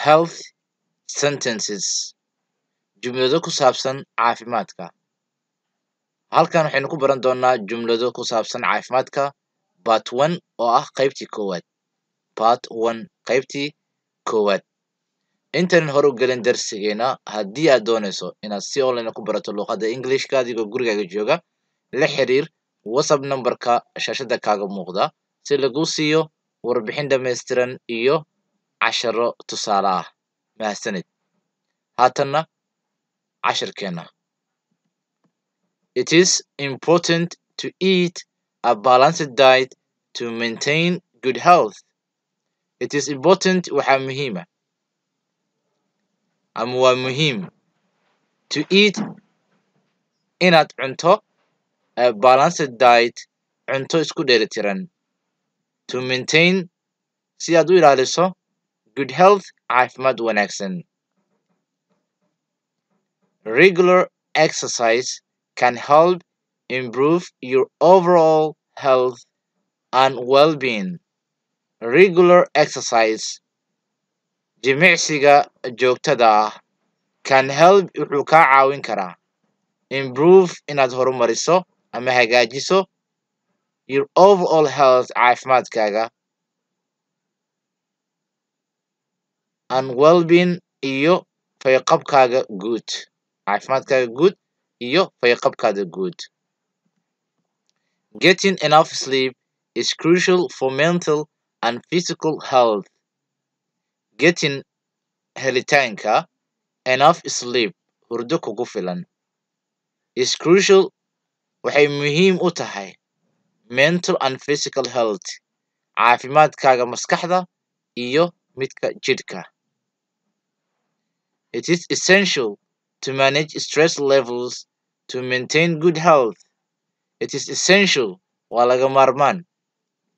health sentences jumlado ku saabsan caafimaadka. halkan waxaynu ku baran doonaa jumlado ku saabsan caafimaadka part 1 oo ah qaybtii koowaad. part 1 qaybtii koowaad. intaan hore u gelin darsigeena, haddii aad doonayso inaad si online ku barato luqadda Englishka adigoo gurigaaga jooga, la xiriir WhatsApp numberka shaashada kaaga muuqda si lagu siiyo warbixin dhammaystiran iyo casharo tusaale ah. mahadsanid. haatanna cashirkeena. It is important to eat a balanced diet to maintain good health. It is important waxaa muhiima ama waa muhiim to eat inaad cunto a balanced diet cunto isku dheelitiran to maintain si aad u ilaaliso good health caafimaad wanaagsan. Regular exercise can help improve your overall health and well-being. Regular exercise jimicsiga joogtada ah can help wuxuu kaa caawin karaa improve inaad horumariso ama hagaajiso your overall health caafimaadkaaga and well-being iyo fayqabkaaga guud. caafimaadkaaga guud iyo fayqabkaaga guud. Getting enough sleep is crucial for mental and physical health. Getting helitaanka enough sleep hurdo kugu filan is crucial waxay muhiim u tahay mental and physical health caafimaadkaaga maskaxda iyo midka jidhka. It is essential to manage stress levels to maintain good health. It is essential waa laga maarmaan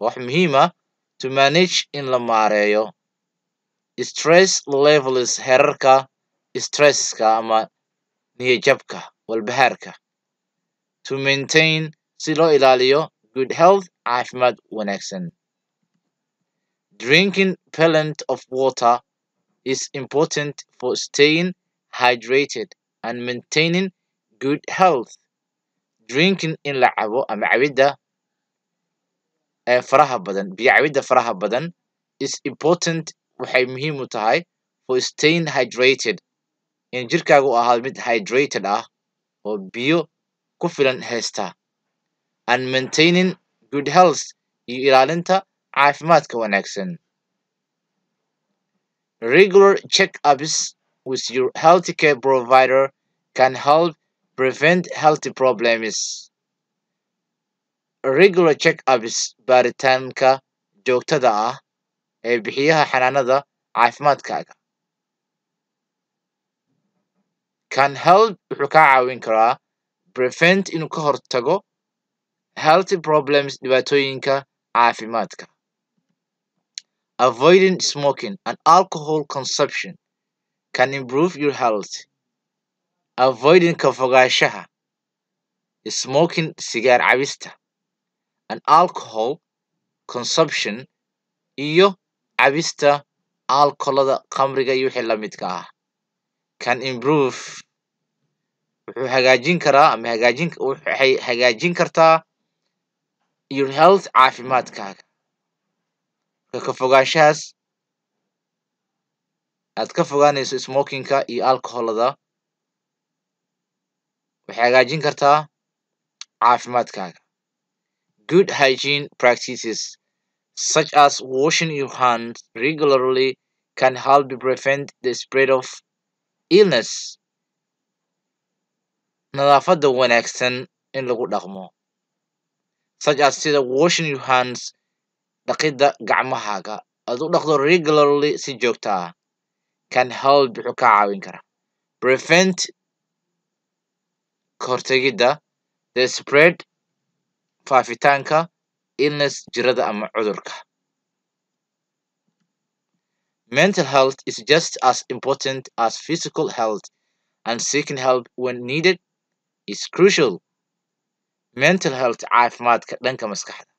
wax muhiim ah to manage in la maareeyo stress levels herarka stresska ama niyajabka walbahaarka to maintain si loo ilaaliyo good health caafimaad wanaagsan. Drinking plenty of water is important for staying hydrated and maintaining good health. Drinking in la cabo ama cabidda faraha badan biyo cabidda faraha badan is important waxay muhiim u tahay for staying hydrated in jirkaagu u ahaado mid hydrated ah oo biyo ku filan haysta and maintaining good health iyo ilaalinta caafimaadka wanaagsan. Regular check-ups with your healthcare provider can help prevent health problems. Regular check-ups baaritaanka joogtada ah ee bixiyaha xanaanada caafimaadkaaga can help wuxuu kaa caawin karaa prevent inuu ka hortago health problems dhibaatooyinka caafimaadka. Avoiding smoking and alcohol consumption can improve your health. Avoiding ka fogaanshaha smoking sigaar cabista and alcohol consumption iyo cabista alcoholada khamriga iyo wixii la midka ah can improve wuxuu hagaajin karaa ama waxay hagaajin kartaa your health caafimaadkaaga. ka fogaanshahaas aad ka fogaanayso smokingka iyo alcoholada waxay hagaajin kartaa caafimaadkaaga. Good hygiene practices such as washing your hands regularly can help prevent the spread of illness. Nadaafadda wanaagsan in lagu dhaqmo such as sida washing your hands dhaqidda gacmahaaga aad u dhaqdo regularly si joogto ah can help wuxuu kaa caawin karaa prevent ka hortagidda the spread faafitaanka illness jirada ama cudurka. Mental health is just as important as physical health and seeking help when needed is crucial. Mental health caafimaadka dhanka maskaxda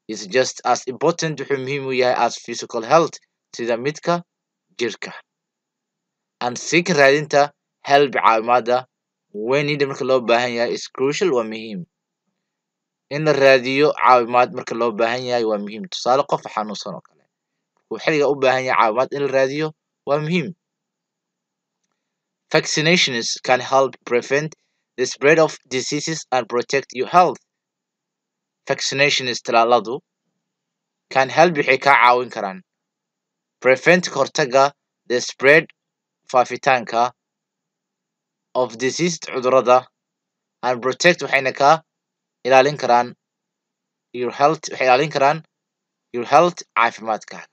is just as important wuxuu muhiim u yahay as physical health sida midka jirka. And seek raadinta help caawimaada when needed marka loo baahan yahay is crucial waa muhiim. In la raadiyo caawimaad marka loo baahan yahay waa muhiim. Tusaale qof xanuunsan oo kale. Wuxuu xilliga u baahan yahay caawimaad in la raadiyo waa muhiim. Vaccinations can help prevent the spread of diseases and protect your health. Vaccinations talaaladu can help waxay kaa caawin karaan prevent kahortaga the spread faafitaanka of diseased cudurada and protect waxayna kaa ilaalin karaan your health waxay ilaalin karaan your health caafimaadka.